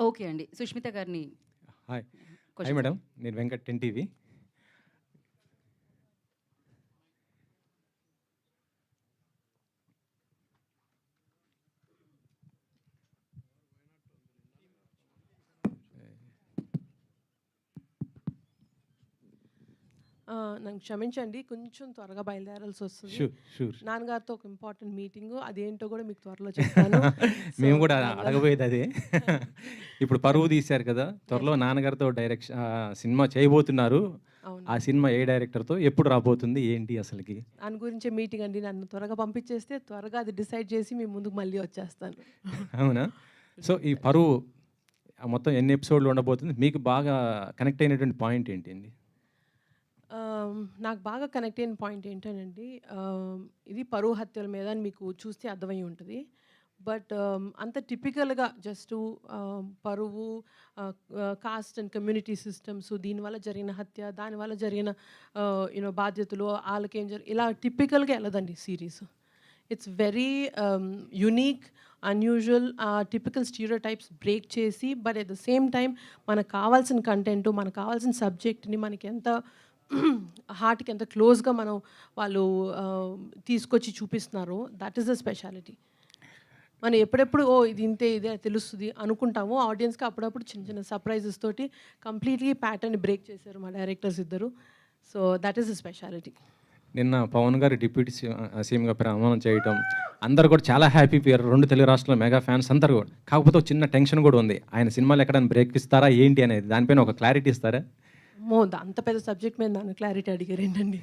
Okay అండి. సుష్మిత గారిని hi. Hi question madam. నేను వెంకట్ 10 టీవీ. నన్ను క్షమించండి. కొంచెం త్వరగా బయలుదేరాల్సొస్తది. షూర్. షూర్. నాన్నగారితో ఒక ఇంపార్టెంట్ మీటింగు. అదేంటో గూడా మీకు త్వరలో చెప్తాను. మేము గూడా దానివల్ల అడగబోయేది అదే. ఇప్పుడు పరువు తీశారు కదా! త్వరలో నాన్నగారితో సినిమా చేయబోతున్నారు. అవును. ఆ సినిమా ఏ డైరెక్టర్‌తో ఎప్పుడు రాబోతుంది? ఏంటి అసలకి? దాని గురించే మీటింగ్ అండి. నన్ను త్వరగా పంపించేస్తే త్వరగా అది డిసైడ్ చేసి మీ ముందుకు మళ్ళీ వచ్చేస్తాను. అవునా? సో, ఈ పరువు మొత్తం ఎన్ని ఎపిసోడ్‌లు ఉండబోతుంది? మీకు బాగా కనెక్ట్ అయినటువంటి పాయింట్ ఏంటండి? నాకు బాగా కనెక్ట్ అయిన పాయింట్ ఏంటనండి, ఇది పరువు హత్యల మీద అని మీకు చూస్తే అర్థమై ఉంటుంది. బట్ అంత టిపికల్గా జస్ట్ పరువు, కాస్ట్ అండ్ కమ్యూనిటీ సిస్టమ్స్, దీనివల్ల జరిగిన హత్య, దానివల్ల జరిగిన బాధ్యతలు, వాళ్ళకేం ఇలా టిపికల్గా వెళ్ళదండి series. It's very unique, unusual, typical stereotypes break చేసి, but at the same time మనకు కావాల్సిన కంటెంట్, మనకు కావాల్సిన సబ్జెక్ట్ని మనకి ఎంత హార్ట్కి ఎంత క్లోజ్గా వాళ్ళు తీసుకొచ్చి చూపిస్తున్నారు. That is the speciality. మనం ఎప్పుడెప్పుడు ఇది ఇంతే ఇదే తెలుస్తుంది అనుకుంటాము. ఆడియన్స్కి అప్పుడప్పుడు చిన్న చిన్న సర్ప్రైజెస్ తోటి కంప్లీట్లీ ప్యాటర్న్ బ్రేక్ చేశారు మా డైరెక్టర్స్ ఇద్దరు. So that is the speciality. నిన్న పవన్ గారు డిప్యూటీ సీఎంగా ప్రమాణం చేయటం, అందరూ కూడా చాలా హ్యాపీ పోయారు. 2 తెలుగు రాష్ట్రాల మెగా ఫ్యాన్స్ అందరూ కూడా. కాకపోతే ఒక చిన్న టెన్షన్ కూడా ఉంది. ఆయన సినిమాలు ఎక్కడైనా బ్రేక్ ఇస్తారా ఏంటి అనేది? దానిపైన ఒక క్లారిటీ ఇస్తారా? అంత పెద్ద సబ్జెక్ట్ మీద నన్ను క్లారిటీ అడిగారు ఏంటండి?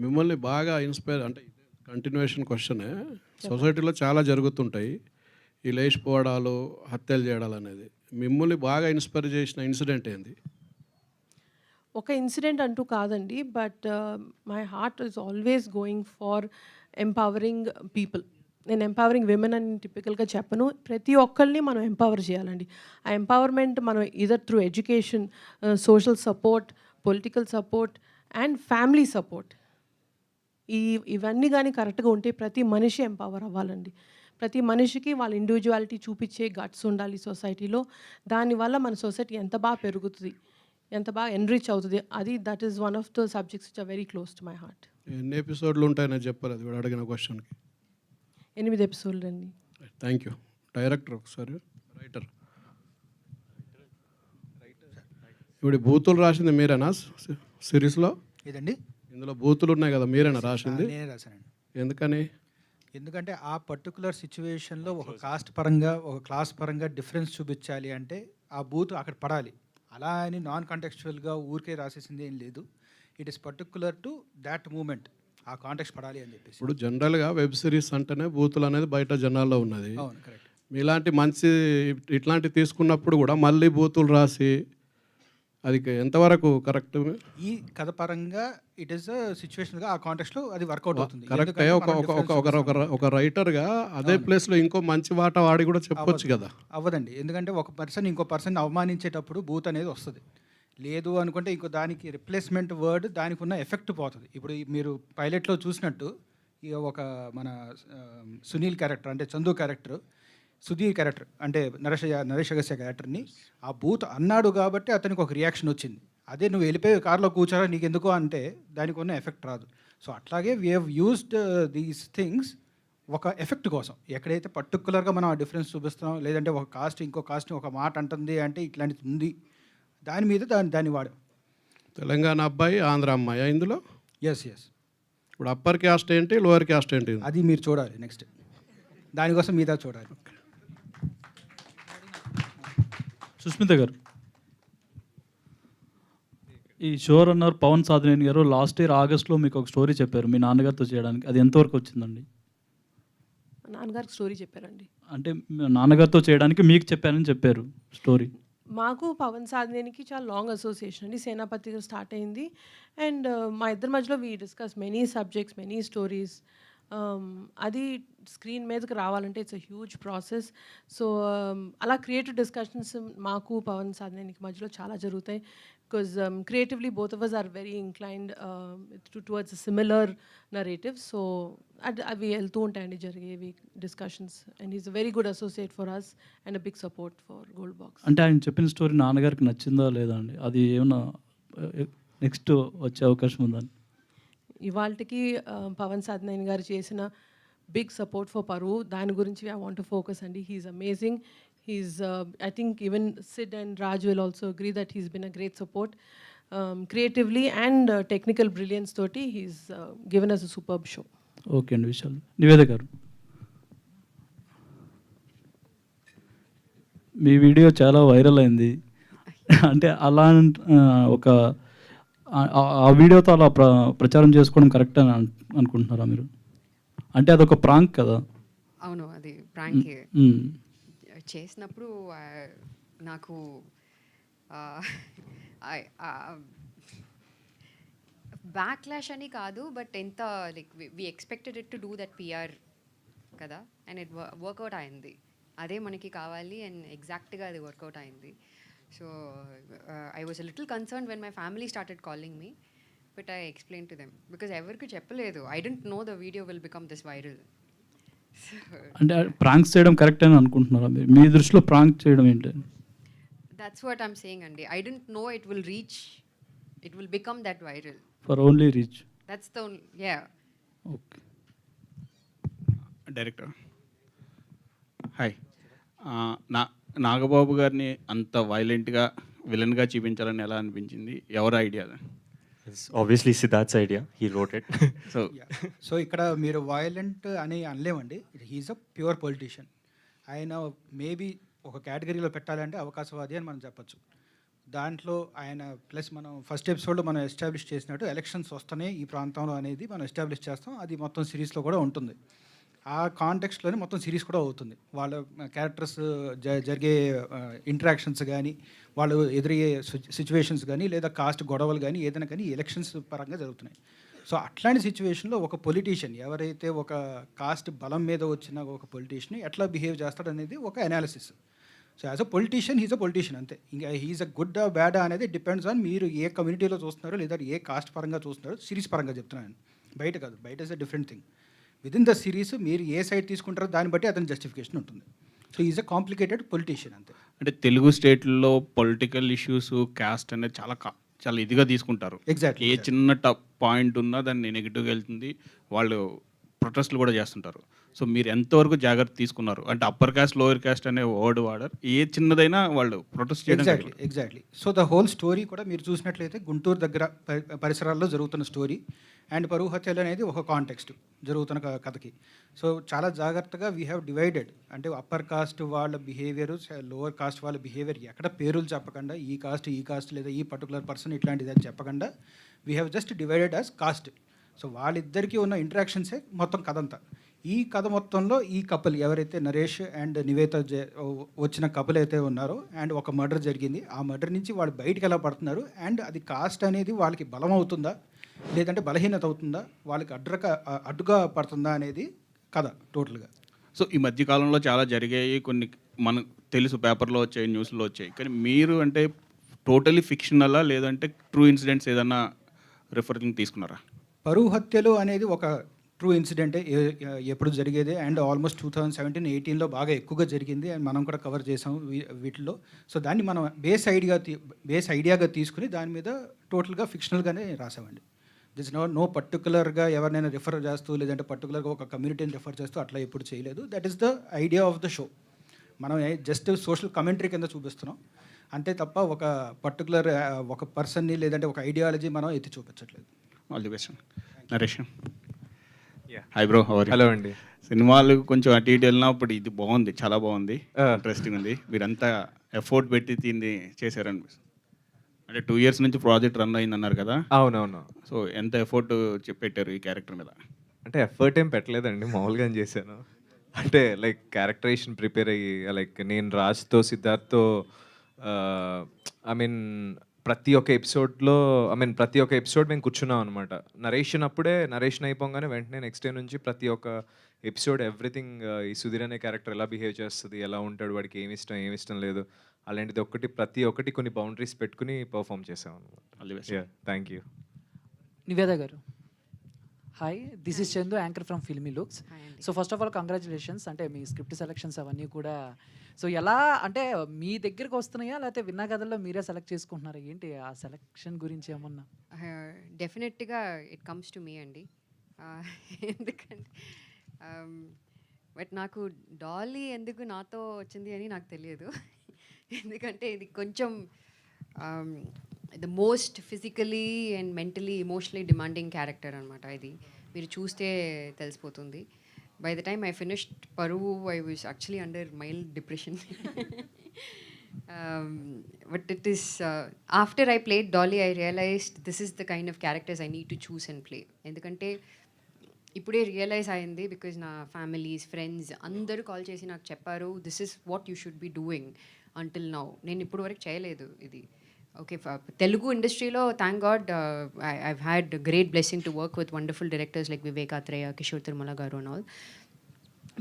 మిమ్మల్ని బాగా ఇన్స్పైర్ అంటే కంటిన్యూషన్ క్వశ్చనే. సొసైటీలో చాలా జరుగుతుంటాయి ఈ లేచిపోవడాలు, హత్యలు చేయడాలు అనేది. మిమ్మల్ని బాగా ఇన్స్పైర్ చేసిన ఇన్సిడెంట్ ఏంది? ఒక ఇన్సిడెంట్ అంటూ కాదండి, but my heart is always going for empowering people. నేను ఎంపవరింగ్ విమెన్ అని టిపికల్గా చెప్పను. ప్రతి ఒక్కరిని మనం ఎంపవర్ చేయాలండి. ఆ ఎంపవర్మెంట్ మనం either through education, social support, political support and family support, ఇవన్నీ కానీ కరెక్ట్గా ఉంటే ప్రతి మనిషి ఎంపవర్ అవ్వాలండి. ప్రతి మనిషికి వాళ్ళ ఇండివిజువాలిటీ చూపించే గట్స్ ఉండాలి సొసైటీలో. దానివల్ల మన సొసైటీ ఎంత బాగా పెరుగుతుంది, ఎంత బాగా ఎన్రిచ్ అవుతుంది. That is one of the subjects which are very close to my heart. ఎన్ని ఎపిసోడ్లు ఉంటాయని చెప్పలేదు వీడు అడిగిన క్వశ్చన్కి. 8 ఎపిసోడ్లు అండి. Thank you. డైరెక్టర్ ఒకసారి, రైటర్. ఇప్పుడు బూతులు రాసింది మీరేనా సిరీస్లో? ఇదండి ఇందులో బూతులు ఉన్నాయి కదా, మీరేనా రాసింది? నేనే రాశానండి. ఎందుకని? ఎందుకంటే ఆ పర్టికులర్ సిచ్యువేషన్లో ఒక కాస్ట్ పరంగా, ఒక క్లాస్ పరంగా డిఫరెన్స్ చూపించాలి అంటే ఆ బూత్ అక్కడ పడాలి. అలా అని నాన్ కాంటెక్చువల్గా ఊరికే రాసేసింది ఏం లేదు. It is particular to that moment, ఆ కాంటెక్స్ట్ పడాలి అని చెప్పేసి. ఇప్పుడు జనరల్గా వెబ్ సిరీస్ అంటేనే బూతులు అనేది బయట జనాల్లో ఉన్నది. అవును, కరెక్ట్. మీలాంటి మంచి ఇట్లాంటి తీసుకున్నప్పుడు కూడా మళ్ళీ బూతులు రాసి అది ఎంతవరకు కరెక్ట్? ఈ కథ పరంగా ఇట్ ఈస్ సిచ్యువేషన్గా ఆ కాంటెక్స్ట్లో అది వర్కౌట్ అవుతుంది. కరెక్ట్. ఒక రైటర్గా అదే ప్లేస్లో ఇంకో మంచి మాట వాడి కూడా చెప్పొచ్చు కదా. అవ్వదండి, ఎందుకంటే ఒక పర్సన్ ఇంకో పర్సన్ అవమానించేటప్పుడు బూత్ అనేది వస్తుంది. లేదు అనుకుంటే ఇంకో దానికి రిప్లేస్మెంట్ వర్డ్ దానికి ఉన్న ఎఫెక్ట్ పోతుంది. ఇప్పుడు మీరు పైలట్లో చూసినట్టు ఇక ఒక మన సునీల్ క్యారెక్టర్ అంటే చందు క్యారెక్టర్, సుధీర్ క్యారెక్టర్ అంటే నరేష్ అగస్త్య క్యారెక్టర్ని ఆ బూత్ అన్నాడు కాబట్టి అతనికి ఒక రియాక్షన్ వచ్చింది. అదే నువ్వు వెళ్ళిపోయి కార్లో కూర్చోరా నీకు ఎందుకు అంటే దానికి ఉన్న ఎఫెక్ట్ రాదు. సో అట్లాగే we have used these things ఒక ఎఫెక్ట్ కోసం. ఎక్కడైతే పర్టికులర్గా మనం ఆ డిఫరెన్స్ చూపిస్తున్నాం, లేదంటే ఒక కాస్ట్ ఇంకో కాస్ట్ని ఒక మాట అంటుంది అంటే ఇట్లాంటిది ఉంది, దాని మీద దాన్ని వాడాం. తెలంగాణ అబ్బాయి, ఆంధ్ర అమ్మాయి ఇందులో. ఎస్. ఇప్పుడు అప్పర్ క్యాస్ట్ ఏంటి, లోయర్ క్యాస్ట్ ఏంటి? అది మీరు చూడాలి నెక్స్ట్, దానికోసం మీద చూడాలి. సుష్మిత గారు, ఈ షో రన్నర్ పవన్ సాధినేని గారు లాస్ట్ ఇయర్ ఆగస్ట్లో మీకు ఒక స్టోరీ చెప్పారు మీ నాన్నగారితో చేయడానికి. అది ఎంతవరకు వచ్చిందండి? నాన్నగారికి స్టోరీ చెప్పారండి. అంటే నాన్నగారితో చేయడానికి మీకు చెప్పారని చెప్పారు స్టోరీ. మాకు పవన్ సాధినేనికి చాలా లాంగ్ అసోసియేషన్ అండి. సేనాపతిగా స్టార్ట్ అయింది. అండ్ మా ఇద్దరి మధ్యలో we discuss many subjects, many stories. అది స్క్రీన్ మీదకి రావాలంటే it's a huge process. So అలా క్రియేటివ్ డిస్కషన్స్ మాకు పవన్ సాధనేనికి మధ్యలో చాలా జరుగుతాయి. Because creatively both of us are very inclined towards similar narrative. So అవి వెళ్తూ ఉంటాయండి జరిగేవి discussions. And is a very good associate for us and a big support for gold box. అంటే ఆయన చెప్పిన స్టోరీ నాన్నగారికి నచ్చిందా లేదా అండి? అది ఏమన్నా నెక్స్ట్ వచ్చే అవకాశం ఉందని? ఇవాళకి పవన్ సాధనేని గారు చేసిన బిగ్ సపోర్ట్ ఫర్ పరువు దాని గురించి ఐ వాంట్ టు ఫోకస్ అండి. He's amazing. He's I think even Sid and Raj will also agree that he's been a great support creatively and technical brilliance తోటి he's given us a superb show. Okay అండి. విశాల్, నివేద గారు, మీ video చాలా viral అయింది. అంటే అలా ఒక ఆ వీడియోతో అలా ప్రచారం చేసుకోవడం కరెక్ట్ అని అనుకుంటున్నారా మీరు? అంటే అదొక ప్రాంక్ కదా. అవును, అది ప్రాంక్ మ్మ్. చేసినప్పుడు నాకు బ్యాక్లాష్ అని కాదు, బట్ ఎంత like we expected it to do that PR కదా, అండ్ ఇట్ వర్కౌట్ అయింది. అదే మనకి కావాలి అండ్ ఎగ్జాక్ట్గా అది వర్కౌట్ అయింది. So I was a little concern when my family started calling me, but I explain to them because ఎవరికి చెప్పలేదు. I don't know the video will become this viral. అంటే ప్రాంక్స్ చేయడం కరెక్ట్ అని అనుకుంటున్నారా మీరు? మీ దృష్టిలో ప్రాంక్ చేయడం ఏంటి? That's what I'm saying, Andy. I didn't know it will reach, it will become that viral. For only reach. That's the only, yeah. Okay. Director hi. Nagababu గారిని అంత వైలెంట్గా విలన్గా చూపించాలని ఎలా అనిపించింది? ఎవరి idea? It's obviously Siddharth's idea. He wrote it. So so ఇక్కడ మీరు వైలెంట్ అని అనలేమండి. He's a pure politician. ఆయన మేబీ ఒక కేటగిరీలో పెట్టాలంటే అవకాశవాది అని మనం చెప్పొచ్చు. దాంట్లో ఆయన ప్లస్ మనం ఫస్ట్ ఎపిసోడ్లో మనం ఎస్టాబ్లిష్ చేసినట్టు ఎలక్షన్స్ వస్తేనే ఈ ప్రాంతంలో అనేది మనం ఎస్టాబ్లిష్ చేస్తాం. అది మొత్తం సిరీస్లో కూడా ఉంటుంది. ఆ కాంటెక్స్ట్లోనే మొత్తం సిరీస్ కూడా అవుతుంది. వాళ్ళ క్యారెక్టర్స్ జరిగే ఇంటరాక్షన్స్ కానీ, వాళ్ళు ఎదురయ్యే సిచ్యువేషన్స్ కానీ, లేదా కాస్ట్ గొడవలు కానీ, ఏదైనా కానీ ఎలక్షన్స్ పరంగా జరుగుతున్నాయి. సో అట్లాంటి సిచ్యువేషన్లో ఒక పొలిటీషియన్ ఎవరైతే ఒక కాస్ట్ బలం మీద వచ్చిన ఒక పొలిటీషియన్ ఎట్లా బిహేవ్ చేస్తాడు అనేది ఒక analysis. So as a politician he's a politician అంతే. ఇంకా హీఈస్ అ గుడ్ బ్యాడ్ అనేది డిపెండ్స్ ఆన్ మీరు ఏ కమ్యూనిటీలో చూస్తున్నారో లేదా ఏ కాస్ట్ పరంగా చూస్తున్నారో. సిరీస్ పరంగా చెప్తున్నాను, బయట కాదు. బయట is a different thing. Within the series మీరు ఏ సైడ్ తీసుకుంటారో దాన్ని బట్టి అతని జస్టిఫికేషన్ ఉంటుంది. So is a complicated politician అంతే. అంటే తెలుగు స్టేట్లో పొలిటికల్ ఇష్యూస్, క్యాస్ట్ అనేది చాలా ఇదిగా తీసుకుంటారు. ఎగ్జాక్ట్లీ. ఏ చిన్న పాయింట్ ఉన్నా దాన్ని నెగిటివ్గా వెళ్తుంది. వాళ్ళు ప్రొటెస్ట్లు కూడా చేస్తుంటారు. సో మీరు ఎంతవరకు జాగ్రత్త తీసుకున్నారు? అంటే అప్పర్ క్యాస్ట్, లోయర్ క్యాస్ట్ అనే వర్డ్ వాడరు. ఏ చిన్నదైనా వాళ్ళు ప్రొటెస్ట్ చేయడం. Exactly. So the whole story కూడా మీరు చూసినట్లయితే గుంటూరు దగ్గర పరిసరాల్లో జరుగుతున్న స్టోరీ అండ్ పరువు హత్యలు అనేది ఒక కాంటెక్స్ట్ జరుగుతున్న కథకి. సో చాలా జాగ్రత్తగా వీ హ్యావ్ డివైడెడ్. అంటే అప్పర్ కాస్ట్ వాళ్ళ బిహేవియర్, లోవర్ కాస్ట్ వాళ్ళ బిహేవియర్ ఎక్కడ పేరులు చెప్పకుండా ఈ కాస్ట్ లేదా ఈ పర్టికులర్ పర్సన్ ఇట్లాంటిది అని చెప్పకుండా we have just divided as cost. So వాళ్ళిద్దరికీ ఉన్న ఇంటరాక్షన్సే మొత్తం కథ అంతా. ఈ కథ మొత్తంలో ఈ కపుల్ ఎవరైతే నరేష్ అండ్ నివేత వచ్చిన కపుల్ అయితే ఉన్నారో, అండ్ ఒక మర్డర్ జరిగింది. ఆ మర్డర్ నుంచి వాళ్ళు బయటికి ఎలా పడుతున్నారు, అండ్ అది కాస్ట్ అనేది వాళ్ళకి బలం అవుతుందా లేదంటే బలహీనత అవుతుందా, వాళ్ళకి అడ్డుగా పడుతుందా అనేది కథ టోటల్గా. సో ఈ మధ్యకాలంలో చాలా జరిగాయి. కొన్ని మనకు తెలుసు, పేపర్లో వచ్చాయి, న్యూస్లో వచ్చాయి. కానీ మీరు అంటే టోటలీ ఫిక్షనలా లేదంటే ట్రూ ఇన్సిడెంట్స్ ఏదన్నా రిఫరెన్స్ తీసుకున్నారా? పరువు హత్యలు అనేది ఒక ట్రూ ఇన్సిడెంటే, ఎప్పుడు జరిగేదే. అండ్ ఆల్మోస్ట్ 2017-18లో బాగా ఎక్కువగా జరిగింది. అండ్ మనం కూడా కవర్ చేసాం వీటిల్లో. సో దాన్ని మనం బేస్ ఐడియాగా తీసుకుని దాని మీద టోటల్గా ఫిక్షనల్గానే రాసామండి. దిస్ నో పర్టికులర్గా ఎవరినైనా రిఫర్ చేస్తూ లేదంటే పర్టికులర్గా ఒక కమ్యూనిటీని రిఫర్ చేస్తూ అట్లా ఎప్పుడు చేయలేదు. That is the idea of the show. మనం జస్ట్ సోషల్ కమెంటరీ కింద చూపిస్తున్నాం అంతే తప్ప ఒక పర్టికులర్ ఒక పర్సన్ని లేదంటే ఒక ఐడియాలజీ మనం ఎత్తి చూపించట్లేదు. All the best. Naresh Yeah. Hi bro, hello అండి. సినిమాలు కొంచెం అటు ఇటు వెళ్ళినప్పుడు ఇది బాగుంది, చాలా బాగుంది, ఇంట్రెస్టింగ్ ఉంది. మీరంతా ఎఫర్ట్ పెట్టి దీన్ని చేశారనిపిస్తుంది. అంటే 2 years నుంచి ప్రాజెక్ట్ రన్ అయింది అన్నారు కదా. అవునవును. సో ఎంత ఎఫర్ట్ పెట్టారు ఈ క్యారెక్టర్ మీద? అంటే ఎఫర్ట్ ఏం పెట్టలేదండి, మామూలుగా చేశాను. అంటే లైక్ క్యారెక్టరైజేషన్ ప్రిపేర్ అయ్యి, లైక్ నేను రాజ్తో సిద్ధార్థ్తో ఐ మీన్ ప్రతి ఒక్క ఎపిసోడ్లో ప్రతి ఒక్క ఎపిసోడ్ మేము కూర్చున్నాం అనమాట. నరేషన్ అయిపోగానే వెంటనే నెక్స్ట్ డే నుంచి ప్రతి ఒక్క ఎపిసోడ్ ఎవ్రీథింగ్ ఈ సుధీర్ అనే క్యారెక్టర్ ఎలా బిహేవ్ చేస్తుంది, ఎలా ఉంటాడు, వాడికి ఏమి ఇష్టం లేదు, అలాంటిది ప్రతి ఒక్కటి కొన్ని బౌండరీస్ పెట్టుకుని పర్ఫామ్ చేసాం అనమాట. Thank you. నివేద గారు, hi, this is Chandu, anchor from Filmy Looks. Hi అండి. So first of all congratulations, అంటే మీ స్క్రిప్ట్ సెలెక్షన్స్ అవన్నీ కూడా సో ఎలా అంటే మీ దగ్గరికి వస్తున్నాయా లేకపోతే విన్నా కథల్లో మీరే సెలెక్ట్ చేసుకుంటున్నారా, ఏంటి ఆ సెలెక్షన్ గురించి ఏమన్నా? డెఫినెట్గా ఇట్ కమ్స్ టు మీ అండి. ఎందుకంటే బట్ నాకు డాలీ ఎందుకు నాతో వచ్చింది అని నాకు తెలియదు. ఎందుకంటే ఇది కొంచెం the most physically and mentally emotionally demanding character అనమాట. ఇది మీరు చూస్తే తెలిసిపోతుంది. By the time I finished Paru, I was actually under mild depression. But it is after I played Dolly, I realized this is the kind of characters I need to choose and play. ఎందుకంటే ఇప్పుడే realise అయింది, because నా families friends అందరూ call చేసి నాకు చెప్పారు this is what you should be doing until now. నేను ఇప్పుడు వరకు చేయలేదు ఇది. ఓకే, తెలుగు ఇండస్ట్రీలో thank God I've had great blessing to work with wonderful directors like Vivek Athreya, Kishore Tirumala garu and all.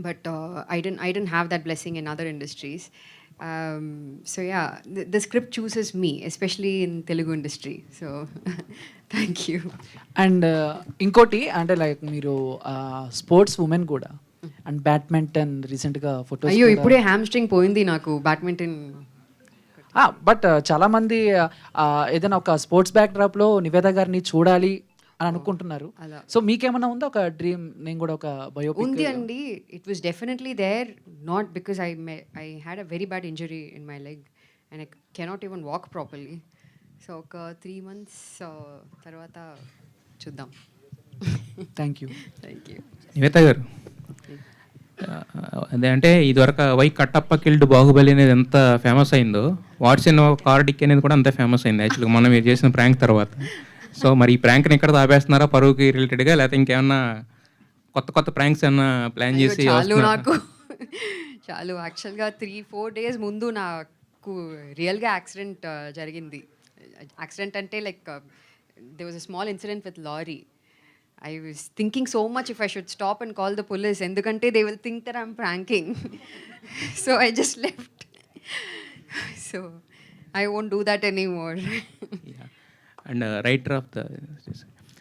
But I didn't have that blessing in other industries. So yeah, the script chooses me, especially in Telugu industry. So thank you. And ఇంకోటి అంటే like మీరు sports women కూడా, and badminton రీసెంట్గా photos. అయ్యో, ఇప్పుడే hamstring పోయింది నాకు badminton. But చాలామంది ఏదైనా ఒక స్పోర్ట్స్ బ్యాక్డ్రాప్లో నివేద గారిని చూడాలి అని అనుకుంటున్నారు. అలా. సో మీకేమైనా ఉందా ఒక డ్రీమ్, నేను కూడా ఒక బయోపిక్? ఉంది అండి. It was definitely there, not because I had a very bad injury in my leg and I cannot even walk properly. So ఒక 3 months తర్వాత చూద్దాం. Thank you. Thank you. Nivetha గారు, అదే అంటే ఇదివరకు వై కట్టప్ప కిల్డ్ బాహుబలి అనేది ఎంత ఫేమస్ అయిందో, వాట్స్ ఇన్ కార్డిక్ అనేది కూడా అంత ఫేమస్ అయింది యాక్చువల్గా మనం మీరు చేసిన ప్రాంక్ తర్వాత. సో మరి ఈ ప్రాంక్ని ఎక్కడ ఆపేస్తున్నారా, పరువుకి రిలేటెడ్గా, లేకపోతే ఇంకేమన్నా కొత్త ప్రాంక్స్ ఏమన్నా ప్లాన్ చేసి? చాలు నాకు చాలు. యాక్చువల్గా 3-4 days ముందు నాకు రియల్గా యాక్సిడెంట్ జరిగింది. యాక్సిడెంట్ అంటే like there was a small incident with lorry. I was thinking so much if I should stop and call the police, ఎందుకంటే they will think that I'm pranking. So I just left. So I won't do that anymore. And writer of the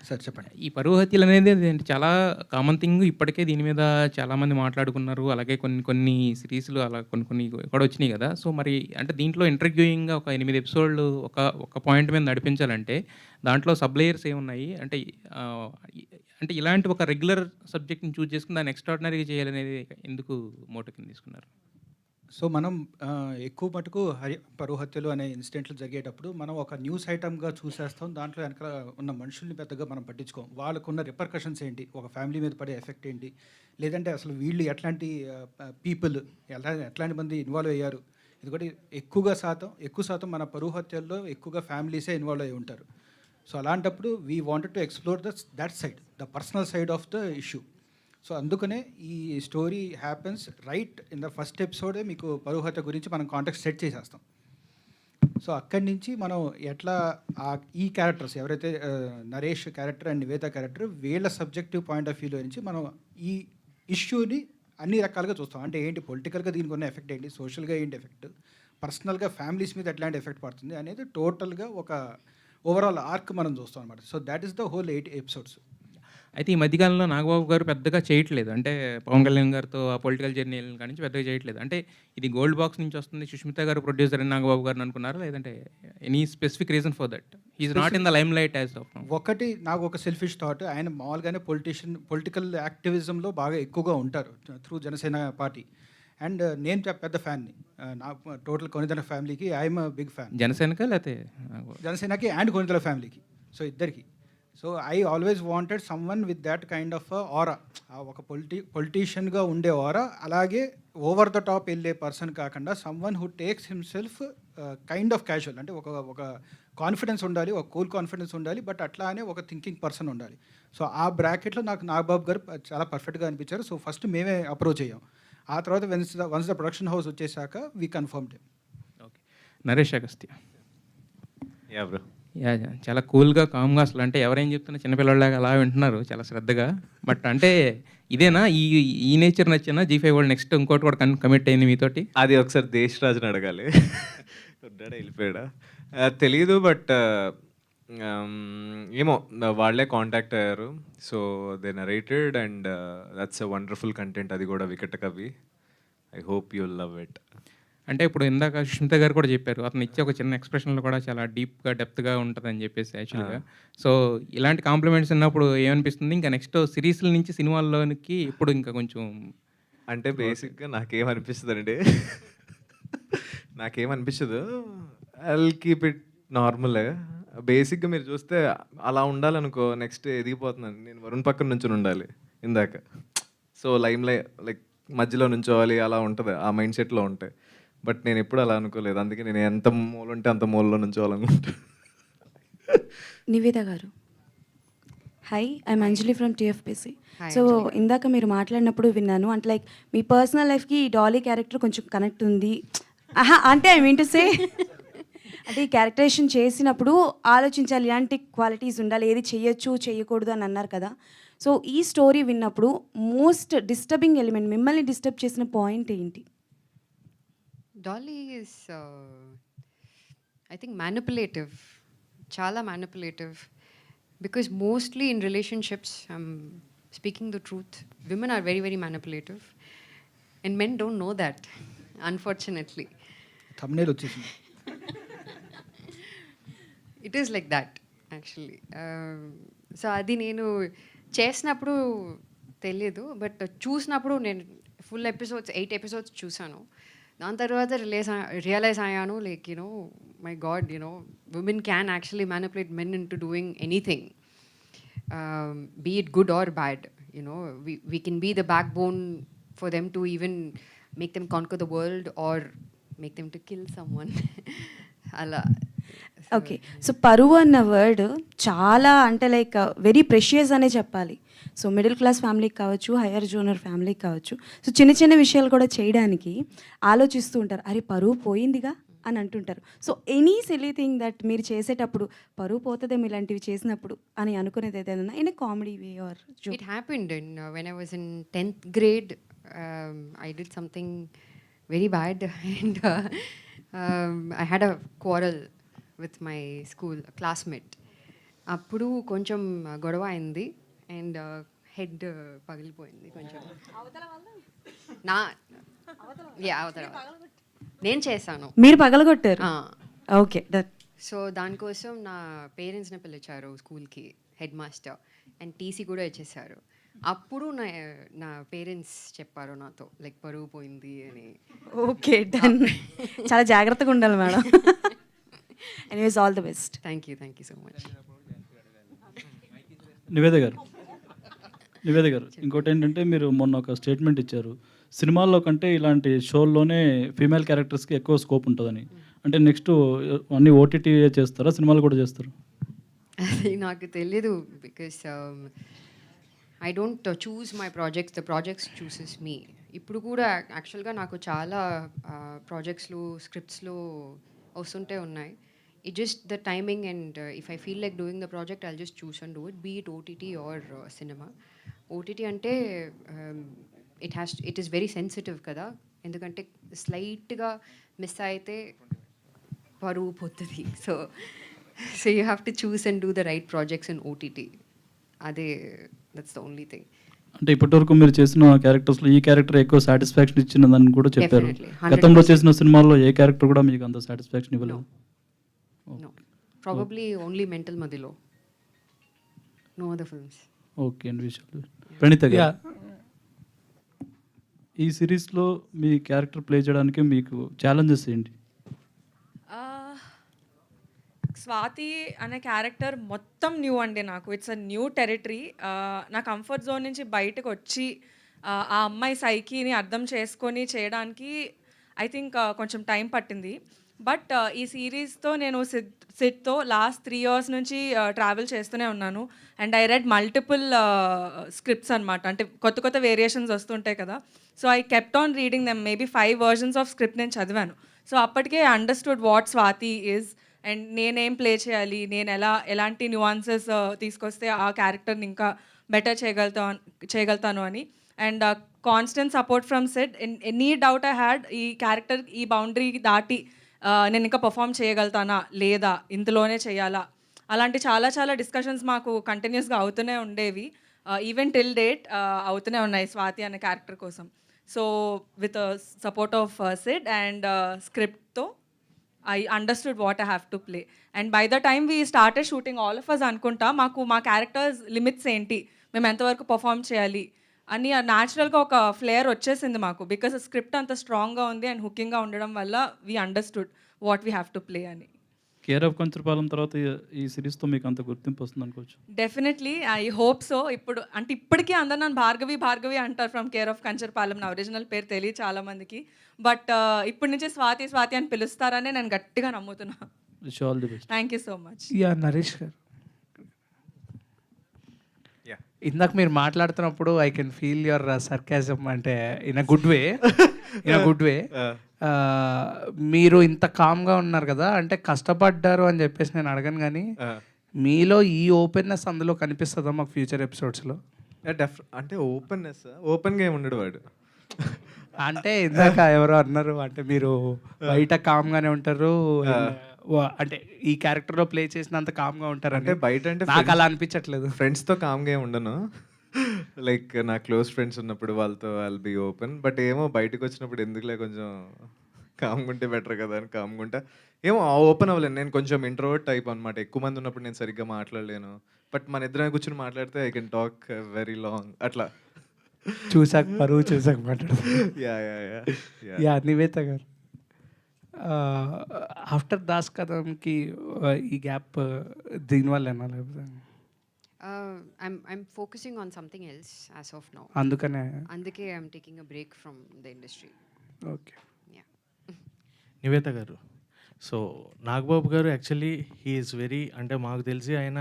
sir చెప్పండి. ఈ పరువు హత్యలు అనేది చాలా common thing. ఇప్పటికే దీని మీద చాలామంది మాట్లాడుకున్నారు. అలాగే కొన్ని సిరీస్లు అలా కొన్ని కూడా వచ్చినాయి కదా. సో మరి అంటే దీంట్లో ఇంటర్వ్యూయింగ్గా ఒక 8 ఎపిసోడ్లు ఒక పాయింట్ మీద నడిపించాలంటే దాంట్లో సబ్ లేయర్స్ ఏమున్నాయి అంటే ఇలాంటి ఒక రెగ్యులర్ సబ్జెక్ట్ని చూస్ చేసుకుని దాన్ని ఎక్స్ట్రాడినరీగా చేయాలనేది ఎందుకు మోటో కింద తీసుకున్నారు? సో మనం ఎక్కువ మటుకు పరువు హత్యలు అనే ఇన్సిడెంట్లు జరిగేటప్పుడు మనం ఒక న్యూస్ ఐటమ్గా చూసేస్తాం. దాంట్లో వెనక ఉన్న మనుషుల్ని పెద్దగా మనం పట్టించుకోం. వాళ్ళకున్న రిపర్కషన్స్ ఏంటి, ఒక ఫ్యామిలీ మీద పడే ఎఫెక్ట్ ఏంటి, లేదంటే అసలు వీళ్ళు ఎట్లాంటి పీపుల్ ఎట్లాంటి మంది ఇన్వాల్వ్ అయ్యారు. ఇది కూడా ఎక్కువ శాతం మన పరువు హత్యల్లో ఎక్కువగా ఫ్యామిలీసే ఇన్వాల్వ్ అయ్యి ఉంటారు. సో అలాంటప్పుడు we wanted to explore that side, the personal side of the issue. So అందుకనే ఈ story happens right in the first ఎపిసోడే మీకు పరువు హత్య గురించి మనం కాంటాక్ట్ సెట్ చేసేస్తాం. సో అక్కడి నుంచి మనం ఎట్లా ఈ క్యారెక్టర్స్ ఎవరైతే Naresh character and Nivetha character వీళ్ళ సబ్జెక్టివ్ పాయింట్ ఆఫ్ వ్యూలో నుంచి మనం ఈ ఇష్యూని అన్ని రకాలుగా చూస్తాం. అంటే ఏంటి పొలిటికల్గా దీనికి ఉన్న ఎఫెక్ట్ ఏంటి, సోషల్గా ఏంటి ఎఫెక్ట్, పర్సనల్గా ఫ్యామిలీస్ మీద ఎట్లాంటి ఎఫెక్ట్ పడుతుంది అనేది టోటల్గా ఒక ఓవరాల్ ఆర్క్ మనం చూస్తాం అనమాట. So that is the whole 8 episodes. అయితే ఈ మధ్యకాలంలో నాగబాబు గారు పెద్దగా చేయట్లేదు. అంటే పవన్ కళ్యాణ్ గారితో ఆ పొలిటికల్ జర్నీ కాడి నుంచి పెద్దగా చేయట్లేదు. అంటే ఇది గోల్డ్ బాక్స్ నుంచి వస్తుంది, సుష్మిత గారు ప్రొడ్యూసర్ అని నాగబాబు గారిని అనుకున్నారా, లేదంటే any specific reason for that is not in the lime light as of now? ఒకటి నాకు ఒక సెల్ఫిష్ థాట్, ఆయన మామూలుగానే పొలిటికల్ యాక్టివిజంలో బాగా ఎక్కువగా ఉంటారు త్రూ జనసేన పార్టీ. అండ్ నేను పెద్ద ఫ్యాన్ని, నా టోటల్ కొనిదల ఫ్యామిలీకి ఐఎమ్ బిగ్ ఫ్యాన్. జనసేనకా లేకపోతే జనసేనకి అండ్ కొనిదల ఫ్యామిలీకి, సో ఇద్దరికి. So I always wanted someone with that kind of ఆరా, ఒక పొలిటీషియన్గా ఉండే ఆరా, అలాగే ఓవర్ ద టాప్ వెళ్ళే పర్సన్ కాకుండా someone who takes himself kind of casual. అంటే ఒక కాన్ఫిడెన్స్ ఉండాలి, ఒక కూల్ కాన్ఫిడెన్స్ ఉండాలి, బట్ అట్లా అనే ఒక థింకింగ్ పర్సన్ ఉండాలి. సో ఆ బ్రాకెట్లో నాకు నాగబాబు గారు చాలా పర్ఫెక్ట్గా అనిపించారు. సో ఫస్ట్ మేమే అప్రోచ్ అయ్యాం. ఆ తర్వాత వన్స్ ద ప్రొడక్షన్ హౌస్ వచ్చేసాక we confirmed. Okay, Naresh Agastya. Yeah bro. చాలా కూల్గా కామ్గా అసలు అంటే ఎవరేం చెప్తున్నా చిన్నపిల్లలాగా అలా వింటున్నారు చాలా శ్రద్ధగా. బట్ అంటే ఇదేనా ఈ నేచర్ నచ్చిన G5 వాళ్ళు నెక్స్ట్ ఇంకోటి కూడా కమిట్ అయింది మీతోటి? అది ఒకసారి దేశ్ రాజుని అడగాలి. ఉన్నాడా వెళ్ళిపోయాడా తెలీదు. బట్ ఏమో వాళ్ళే కాంటాక్ట్ అయ్యారు. So they narrated and that's a wonderful content. అది కూడా వికట కవి. I hope you love it. అంటే ఇప్పుడు ఇందాక సుష్మిత గారు కూడా చెప్పారు అతను ఇచ్చే ఒక చిన్న ఎక్స్ప్రెషన్లో కూడా చాలా డీప్గా డెప్త్గా ఉంటుందని చెప్పేసి యాక్చువల్గా. సో ఇలాంటి కాంప్లిమెంట్స్ ఉన్నప్పుడు ఏమనిపిస్తుంది ఇంకా నెక్స్ట్ సిరీస్ల నుంచి సినిమాల్లోనికి ఇప్పుడు ఇంకా కొంచెం అంటే బేసిక్గా నాకేమనిపిస్తుంది నాకేమనిపించదు. I'll keep it normal. బేసిక్గా మీరు చూస్తే అలా ఉండాలనుకో నెక్స్ట్ ఎదిగిపోతున్నాను నేను వరుణ్ పక్కన నుంచి ఉండాలి ఇందాక. సో లైక్ మధ్యలో నుంచోవాలి అలా ఉంటుంది ఆ మైండ్ సెట్లో ఉంటాయి. బట్ నేను ఎప్పుడు అలా అనుకోలేదు. అందుకే నేను ఎంత మూల ఉంటే అంత మూలలో నుంచోవాలనుకుంటా. నివేద గారు, hi, I'm Anjali from TFPC. Hi, so ఇందాక మీరు మాట్లాడినప్పుడు విన్నాను అంటే లైక్ మీ పర్సనల్ లైఫ్కి ఈ డాలీ క్యారెక్టర్ కొంచెం కనెక్ట్ ఉంది. అంటే ఐ మీన్ టు సే అంటే ఈ క్యారెక్టరేషన్ చేసినప్పుడు ఆలోచించాలి ఇలాంటి క్వాలిటీస్ ఉండాలి, ఏది చేయొచ్చు చేయకూడదు అని అన్నారు కదా. సో ఈ స్టోరీ విన్నప్పుడు మోస్ట్ డిస్టర్బింగ్ ఎలిమెంట్ మిమ్మల్ని డిస్టర్బ్ చేసిన పాయింట్ ఏంటి? Dolly is, I think, manipulative. Chala manipulative. Because mostly in relationships, speaking the truth, women are very, very manipulative. And men don't know that, unfortunately. thumbnail వచ్చేసింది. It is like that, actually. So అది నేను చేసినప్పుడు తెలియదు, but చూసినప్పుడు నేను full episodes 8 episodes చూసాను. దాని తర్వాత రియలైజ్ అయ్యాను like my God women can actually manipulate men into doing anything, be it good or bad. We can be the backbone for them to even make them conquer the world or make them to kill someone. అలా. Okay, so పరువు అన్న word చాలా అంటే like very precious అనే చెప్పాలి. So middle class ఫ్యామిలీకి కావచ్చు, higher genre ఫ్యామిలీకి కావచ్చు, సో చిన్న చిన్న విషయాలు కూడా చేయడానికి ఆలోచిస్తూ ఉంటారు. అరే పరువు పోయిందిగా అని అంటుంటారు. So any silly thing that మీరు చేసేటప్పుడు పరువు పోతుందేమో ఇలాంటివి చేసినప్పుడు అని అనుకునేది ఏదైనా in a comedy way or joke? It happened when I was in 10th grade. I did something very bad and I had a quarrel with my school classmate. అప్పుడు కొంచెం గొడవ అయింది అండ్ హెడ్ పగిలిపోయింది కొంచెం. నా అవతల నేను చేశాను. మీరు పగలగొట్టారు? ఓకే. సో దానికోసం నా పేరెంట్స్ని పిలిచారు స్కూల్కి, హెడ్ మాస్టర్, అండ్ టీసీ కూడా ఇచ్చేసారు. అప్పుడు నా పేరెంట్స్ చెప్పారు నాతో లైక్ పరువు పోయింది అని. Okay, done. చాలా జాగ్రత్తగా ఉండాలి madam. Anyways all the best. Thank you so much. Nivetha గారు ఇంకోటి ఏంటంటే మీరు మొన్న ఒక స్టేట్మెంట్ ఇచ్చారు, సినిమాల్లో కంటే ఇలాంటి షోల్లోనే ఫీమేల్ క్యారెక్టర్స్కి ఎక్కువ స్కోప్ ఉంటుందని. అంటే నెక్స్ట్ అన్ని OTT చేస్తారా, సినిమాలు కూడా చేస్తారు? అది నాకు తెలీదు because I don't choose my projects, the projects chooses me. ఇప్పుడు కూడా యాక్చువల్గా నాకు చాలా ప్రాజెక్ట్స్లో స్క్రిప్ట్స్లో వస్తుంటే ఉన్నాయి. It's just the timing and if I feel like doing the project, I'll just choose and do it, be it OTT or cinema. OTT ante it is very sensitive kada, endukante slight ga miss aithe paru pottadi. So you have to choose and do the right projects in OTT. That's the only thing. అంటే ఇప్పటివరకు మీరు చేసిన క్యారెక్టర్స్లో ఈ character ఎక్కువ satisfaction ఇచ్చినదని కూడా చెప్పారు. Definitely, 100%. గతంలో చేసిన సినిమాల్లో ఏ క్యారెక్టర్ కూడా మీకు అంత సాటిస్ఫాక్షన్ ఇవ్వలేదు? No, probably only Mental Madilo. No other films. Okay అండి. ప్రణీత గారు, ఈ సిరీస్లో మీ క్యారెక్టర్ ప్లే చేయడానికి మీకు ఛాలెంజెస్ ఏంటి? స్వాతి అనే క్యారెక్టర్ మొత్తం న్యూ అండి నాకు. It's a new territory. నా కంఫర్ట్ జోన్ నుంచి బయటకు వచ్చి ఆ అమ్మాయి సైకీని అర్థం చేసుకొని చేయడానికి ఐ థింక్ కొంచెం టైం పట్టింది. బట్ ఈ సిరీస్తో నేను సిడ్తో లాస్ట్ 3 years నుంచి ట్రావెల్ చేస్తూనే ఉన్నాను. And I read multiple scripts అనమాట. అంటే కొత్త వేరియేషన్స్ వస్తుంటాయి కదా. So I kept on reading them. Maybe 5 versions of script నేను చదివాను. సో అప్పటికే I understood what Swathi is and నేనేం ప్లే చేయాలి, నేను ఎలాంటి న్యూఆన్సెస్ తీసుకొస్తే ఆ క్యారెక్టర్ని ఇంకా బెటర్ చేయగలుగుతాను అని. And constant support from set. Any doubt I had, ఈ క్యారెక్టర్ ఈ బౌండరీ దాటి నేను ఇంకా పర్ఫామ్ చేయగలుగుతానా లేదా, ఇంతలోనే చేయాలా, అలాంటి చాలా చాలా డిస్కషన్స్ మాకు కంటిన్యూస్గా అవుతూనే ఉండేవి. ఈవెన్ టిల్ డేట్ అవుతూనే ఉన్నాయి స్వాతి అనే క్యారెక్టర్ కోసం. So with support of Sid and స్క్రిప్ట్తో I understood what I have to play. And by the time we started shooting all of us అనుకుంటా మా క్యారెక్టర్స్ లిమిట్స్ ఏంటి, మేము ఎంతవరకు పర్ఫామ్ చేయాలి అని న్యాచురల్గా ఒక ఫ్లేయర్ వచ్చేసింది మాకు. బికాస్ స్క్రిప్ట్ అంత స్ట్రాంగ్గా ఉంది అండ్ హుకింగ్గా ఉండడం వల్ల we understood what we have to play అని. కేర్ ఆఫ్ కంచరపాలెం తర్వాత ఈ సిరీస్తో మీకు అంత గుర్తింపు వస్తుంది అనుకోవచ్చు. Definitely I hope so. ఇప్పటికీ అందరు నన్ను భార్గవి అంటారు ఫ్రమ్ కేర్ ఆఫ్ కంచరపాలెం. నా ఒరిజినల్ పేరు తెలియదు చాలామందికి. బట్ ఇప్పటి నుంచి స్వాతి అని పిలుస్తారని నేను గట్టిగా నమ్ముతున్నా. Wish all the best. Thank you so much. Yeah Naresh garu, ఇందాక మీరు మాట్లాడుతున్నప్పుడు I can feel your sarcasm, అంటే ఇన్ అ గుడ్ వే. మీరు ఇంత కామ్గా ఉన్నారు కదా, అంటే కష్టపడ్డారు అని చెప్పేసి నేను అడగను, కానీ మీలో ఈ ఓపెన్నెస్ అందులో కనిపిస్తుందా మాకు ఫ్యూచర్ ఎపిసోడ్స్లో? అంటే ఓపెన్గా ఏమి ఉండడు వాడు. అంటే ఇందాక ఎవరో అన్నారు, అంటే మీరు బయట కామ్గానే ఉంటారు, అంటే ఈ క్యారెక్టర్లో ప్లే చేసినంత కామ్గా ఉంటారు. అంటే బయట అంటే నాకు అలా అనిపించట్లేదు. ఫ్రెండ్స్తో కామ్గా ఏమి ఉండను. లైక్ నా క్లోజ్ ఫ్రెండ్స్ ఉన్నప్పుడు వాళ్ళతో ఐల్ బీ ఓపెన్. బట్ ఏమో బయటకు వచ్చినప్పుడు ఎందుకులే కొంచెం కామ్గా ఉంటే బెటర్ కదా అని కామ్గా ఉంటా. ఏమో ఓపెన్ అవ్వలేను, నేను కొంచెం ఇంట్రోవర్ట్ టైప్ అనమాట. ఎక్కువ మంది ఉన్నప్పుడు నేను సరిగ్గా మాట్లాడలేను. బట్ మన ఇద్దరం కూర్చొని మాట్లాడితే I can talk very long అట్లా. చూసాక మాట్లాడతారు. యా నివేత గారు, ఆఫ్టర్ దాస్ కథంకి ఈ గ్యాప్ దీనివల్ల ఏనా లేకపోతే I'm focusing on something else as of now. అందుకే I'm taking a break from the industry. Okay. Yeah. Nivetha గారు, సో నాగబాబు గారు యాక్చువల్లీ హీ ఈజ్ వెరీ, అంటే మాకు తెలిసి ఆయన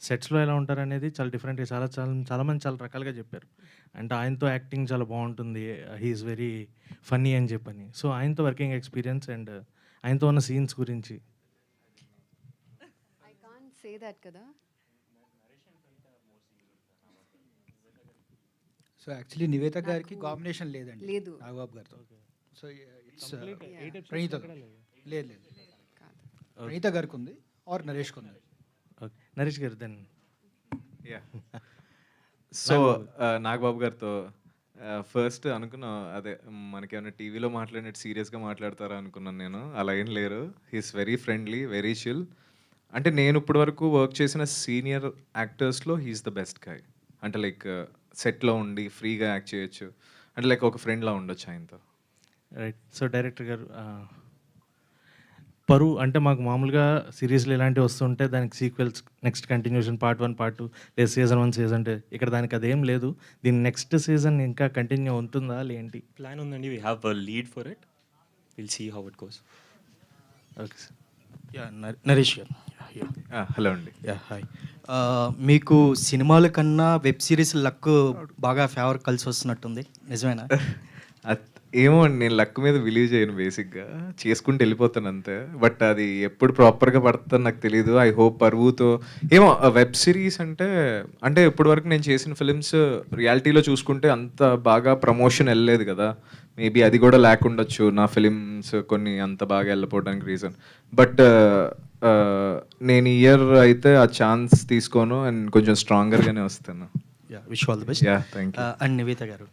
సెట్స్లో ఎలా ఉంటారు అనేది చాలా డిఫరెంట్గా చాలామంది చాలా రకాలుగా చెప్పారు. అంటే ఆయనతో యాక్టింగ్ చాలా బాగుంటుంది, హీ ఈజ్ వెరీ ఫన్నీ అని చెప్పని. సో ఆయనతో వర్కింగ్ ఎక్స్పీరియన్స్ అండ్ ఆయనతో ఉన్న సీన్స్ గురించి. I can't say that కదా. సో యాక్చువల్లీ నివేత గారికి కాంబినేషన్ లేదండి లేదు నాగబాబు గారితో. సో ఇట్స్ ప్రణీత లేదు ప్రణీత గారికి ఉంది ఆర్ నరేష్కి ఉంది. ఓకే, నరేష్ గారు దెన్. సో నాగబాబు గారితో ఫస్ట్ అనుకున్నా, అదే మనకేమైనా టీవీలో మాట్లాడినట్టు సీరియస్గా మాట్లాడతారా అనుకున్నాను నేను. అలా ఏం లేరు. He's very friendly, very chill. అంటే నేను ఇప్పటి వరకు వర్క్ చేసిన సీనియర్ యాక్టర్స్లో హీఈస్ ద బెస్ట్ గాయ్. అంటే లైక్ సెట్లో ఉండి ఫ్రీగా యాక్ట్ చేయొచ్చు, అంటే లైక్ ఒక ఫ్రెండ్లా ఉండొచ్చు ఆయనతో. రైట్. సో డైరెక్టర్ గారు, పరువు అంటే మాకు మామూలుగా సిరీస్లో ఇలాంటివి వస్తుంటే దానికి sequels, next continuation, part 1 part 2 లేదా సీజన్ 1 సీజన్ 2. ఇక్కడ దానికి అదేం లేదు. దీని నెక్స్ట్ సీజన్ ఇంకా కంటిన్యూ ఉంటుందా లేంటి? ప్లాన్ ఉందండి. We have a lead for it. Will see how it goes. Okay sir. Yeah Naresh గారు. హలో అండి. Yeah hi. మీకు సినిమాల కన్నా వెబ్ సిరీస్ లక్ బాగా ఫేవర్ కలిసి వస్తున్నట్టుంది, నిజమేనా? ఏమో అండి, నేను లక్ మీద బిలీవ్ చేయను. బేసిక్గా చేసుకుంటూ వెళ్ళిపోతాను అంతే. బట్ అది ఎప్పుడు ప్రాపర్గా పడుతుందని నాకు తెలియదు. ఐ హోప్ పరువుతో ఏమో వెబ్ సిరీస్ అంటే ఇప్పటి వరకు నేను చేసిన ఫిలిమ్స్ రియాలిటీలో చూసుకుంటే అంత బాగా ప్రమోషన్ వెళ్ళలేదు కదా. మేబీ అది కూడా లేకుండొచ్చు నా ఫిలిమ్స్ కొన్ని అంత బాగా వెళ్ళిపోవడానికి రీజన్. బట్ నేను ఇయర్ అయితే ఆ ఛాన్స్ తీసుకోను అండ్ కొంచెం స్ట్రాంగర్గానే వస్తాను. Yeah wish all the best. Yeah thank you. And Nivetha గారు,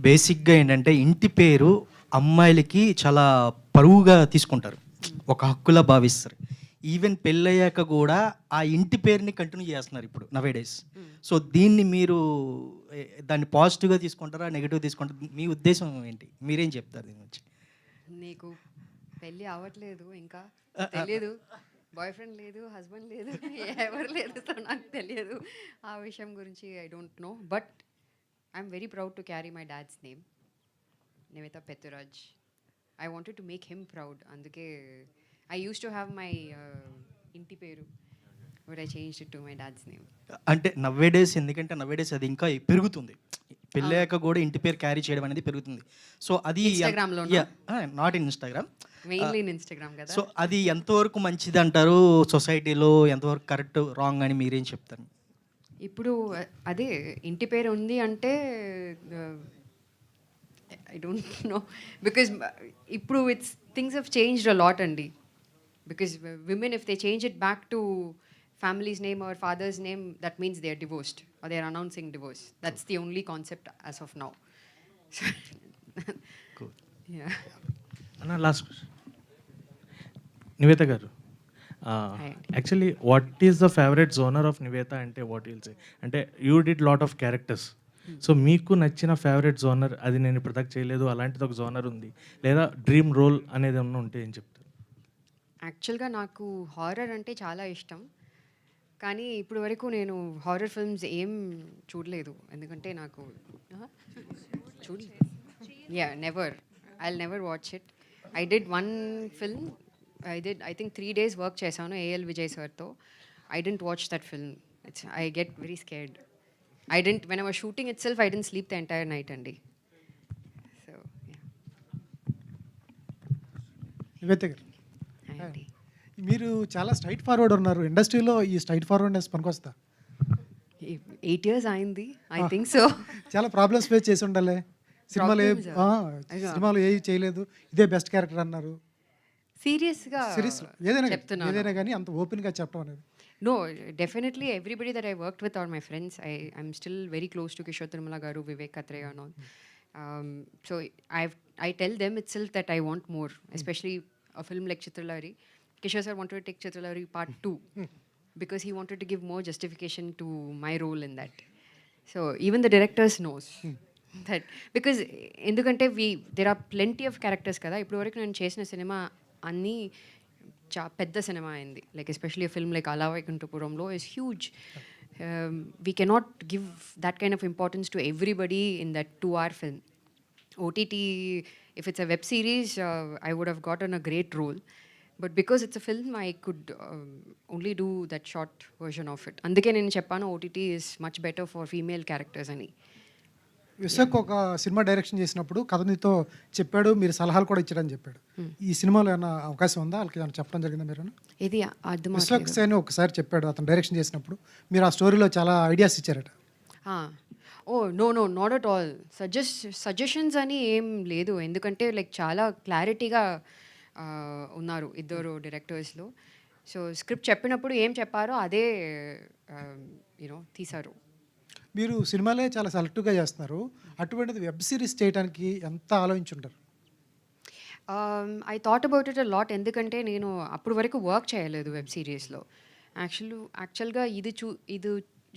బేసిక్గా ఏంటంటే ఇంటి పేరు అమ్మాయిలకి చాలా పరువుగా తీసుకుంటారు, ఒక హక్కులా భావిస్తారు. ఈవెన్ పెళ్ళయ్యాక కూడా ఆ ఇంటి పేరుని కంటిన్యూ చేస్తున్నారు ఇప్పుడు నవేడేస్. సో దీన్ని మీరు దాన్ని పాజిటివ్గా తీసుకుంటారా, నెగిటివ్ తీసుకుంటారా? మీ ఉద్దేశం ఏంటి? మీరేం చెప్తారు దీని గురించి? నీకు పెళ్ళి అవ్వట్లేదు, ఇంకా తెలియదు, బాయ్ ఫ్రెండ్ లేదు, హస్బెండ్ లేదు, ఎవరు లేదు, సో నాకు తెలియదు ఆ విషయం గురించి. I don't know, but I'm very proud to carry my dad's name, Nivetha Pethuraj. I wanted to make him proud. అందుకే I use to have my ఇంటి పేరు, but I changed it to my dad's name. అంటే nowadays, ఎందుకంటే nowadays అది ఇంకా పెరుగుతుంది. పెళ్ళాక కూడా ఇంటి పేరు క్యారీ చేయడం అనేది పెరుగుతుంది. సో అది Instagramలోనా? Not in Instagram. Mainly in Instagram కదా. సో అది ఎంతవరకు మంచిది అంటారు సొసైటీలో, ఎంతవరకు కరెక్ట్ రాంగ్ అని మీరేం చెప్తారు? ఇప్పుడు అదే ఇంటి పేరు ఉంది అంటే ఐ డోంట్ నో బికాజ్ ఇప్పుడు it's things have changed a lot అండి. Because women if they change it back to family's name or father's name, that means they are divorced or they are announcing divorce. That's the only concept as of now. Cool. Yeah. అన్న last question. Nivetha గారు, actually what is the favourite genre of Nivetha అంటే what will say? అంటే you did lot of characters. So మీకు నచ్చిన favourite genre, అది నేను ఇప్పుడు దాకా చేయలేదు అలాంటిది ఒక జోనర్ ఉంది, లేదా డ్రీమ్ రోల్ అనేది ఏమన్నా ఉంటే ఏం చెప్తారు? యాక్చువల్గా నాకు హారర్ అంటే చాలా ఇష్టం, కానీ ఇప్పుడు వరకు నేను హారర్ ఫిల్మ్స్ ఏం చూడలేదు. ఎందుకంటే నాకు చూడలేదు. Never, I'll never watch it. I did one film, I think 3 days work చేశాను ఏఎల్ విజయ్ సార్తో. I didn't watch that film. I get very scared. When I was shooting itself I didn't sleep the entire night అండి. So Nivetha గారు, మీరు చాలా straightforward ఉన్నారు. ఇండస్ట్రీలో ఈ straightforwardness పనికొస్తా? 8 years అయింది, ఐ థింక్ సో. చాలా ప్రాబ్లమ్స్ ఫేస్ చేసి ఉండాలి. సినిమాలు ఏవి చేయలేదు, ఇదే బెస్ట్ క్యారెక్టర్ అన్నారు. సీరియస్గా సిరీస్లో ఏదైనా కానీ అంత ఓపెన్గా చెప్పడం అనేది. No, definitely everybody that I worked with are my friends. I'm still very close to Kishore Tirumala garu, Vivek Katreya and all. So I tell them itself that I want more, especially a film like Chitralari. Kishore sir wanted to take Chitralari part 2 because he wanted to give more justification to my role in that. So even the directors knows that, because endukante there are plenty of characters kada. Ippudu varaku nenu chesina cinema anni పెద్ద సినిమా అయింది. Like especially film like Ala Vaikunthapurramuloo is huge. We cannot give that kind of importance to everybody in that 2-hour film. OTT, if it's a web series, I would have gotten a great role, but because it's a film I could only do that short version of it. అందుకే నేను చెప్పాను OTT is much better for female characters అని. విశ్వక్ ఒక cinema direction చేసినప్పుడు కథనితో చెప్పాడు, మీరు సలహాలు కూడా ఇచ్చాడని చెప్పాడు. ఈ సినిమాలో ఏమైనా అవకాశం ఉందా? వాళ్ళకి ఏమైనా చెప్పడం జరిగిందా మీరు? ఇది అర్థం. విశ్వక్ సేన్ ఒకసారి చెప్పాడు అతను డైరెక్షన్ చేసినప్పుడు, మీరు ఆ స్టోరీలో చాలా ఐడియాస్ ఇచ్చారట. Oh no, not at all. Suggestions అని ఏం లేదు, ఎందుకంటే లైక్ చాలా క్లారిటీగా ఉన్నారు ఇద్దరు డైరెక్టర్స్లో. సో స్క్రిప్ట్ చెప్పినప్పుడు ఏం చెప్పారో అదే తీశారు. మీరు సినిమాలే చాలా సెలెక్టివ్గా చేస్తున్నారు, అటువంటిది వెబ్ సిరీస్ చేయడానికి ఎంత ఆలోచించుంటారు? I thought about it a lot, ఎందుకంటే నేను అప్పుడు వరకు వర్క్ చేయలేదు వెబ్ సిరీస్లో. యాక్చువల్గా ఇది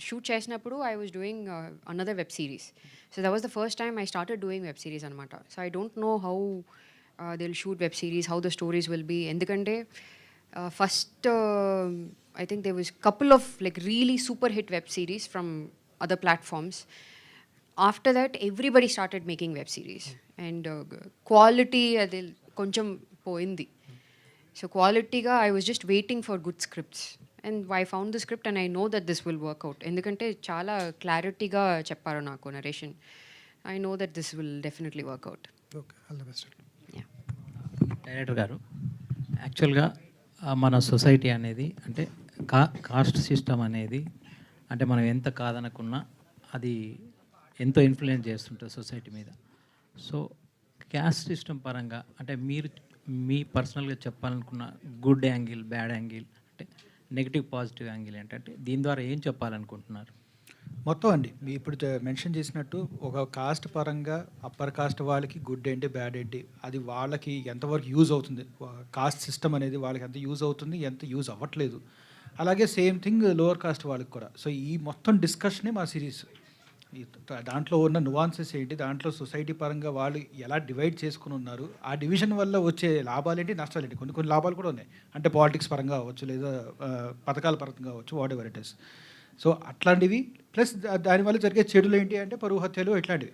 షూట్ చేసినప్పుడు I was doing another web series. So that was the first time I started doing web series అనమాట. So I don't know how they will shoot web series, how the stories will be. ఎందుకంటే first I think they was couple of like really super hit web series from other platforms. After that everybody started making web series and quality adi koncham poindi. So quality ga I was just waiting for good scripts and I found the script and I know that this will work out endukante chaala clarity ga chepparu naaku narration. I know that this will definitely work out. Okay, all the best. Yeah. Director గారు, యాక్చువల్గా మన society అనేది అంటే cost system అనేది అంటే మనం ఎంత కాదనుకున్నా అది ఎంతో ఇన్ఫ్లుయెన్స్ చేస్తుంటుంది సొసైటీ మీద. సో క్యాస్ట్ సిస్టమ్ పరంగా అంటే మీరు మీ పర్సనల్గా చెప్పాలనుకున్న గుడ్ యాంగిల్, బ్యాడ్ యాంగిల్, అంటే నెగిటివ్ పాజిటివ్ యాంగిల్ ఏంటంటే దీని ద్వారా ఏం చెప్పాలనుకుంటున్నారు? మొత్తం అండి మీ ఇప్పుడు మెన్షన్ చేసినట్టు ఒక కాస్ట్ పరంగా అప్పర్ కాస్ట్ వాళ్ళకి గుడ్ ఏంటి, బ్యాడ్ ఏంటి, అది వాళ్ళకి ఎంతవరకు యూజ్ అవుతుంది, కాస్ట్ సిస్టమ్ అనేది వాళ్ళకి ఎంత యూజ్ అవుతుంది, ఎంత యూజ్ అవ్వట్లేదు. అలాగే సేమ్ థింగ్ లోవర్ కాస్ట్ వాళ్ళకి కూడా. సో ఈ మొత్తం డిస్కషనే మా సిరీస్. దాంట్లో ఉన్న నువాన్సెస్ ఏంటి, దాంట్లో సొసైటీ పరంగా వాళ్ళు ఎలా డివైడ్ చేసుకుని ఉన్నారు, ఆ డివిజన్ వల్ల వచ్చే లాభాలు ఏంటి, నష్టాలు ఏంటి. కొన్ని లాభాలు కూడా ఉన్నాయి, అంటే పాలిటిక్స్ పరంగా అవ్వచ్చు, లేదా పథకాల పరంగా అవ్వచ్చు, what ever it is. So అట్లాంటివి ప్లస్ దానివల్ల జరిగే చెడులు ఏంటి అంటే పరువు హత్యలు, ఇట్లాంటివి.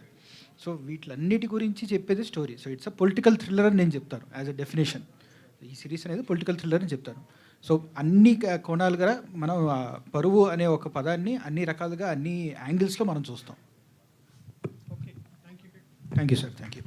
సో వీటిలన్నిటి గురించి చెప్పేది story. So it's a political thriller అని నేను చెప్తాను యాజ్ అ డెఫినేషన్. ఈ సిరీస్ అనేది పొలిటికల్ థ్రిల్లర్ అని చెప్తాను. సో అన్ని కోణాలుగా మనం పరువు అనే ఒక పదాన్ని అన్ని రకాలుగా అన్ని యాంగిల్స్లో మనం చూస్తాం. Thank you sir, thank you.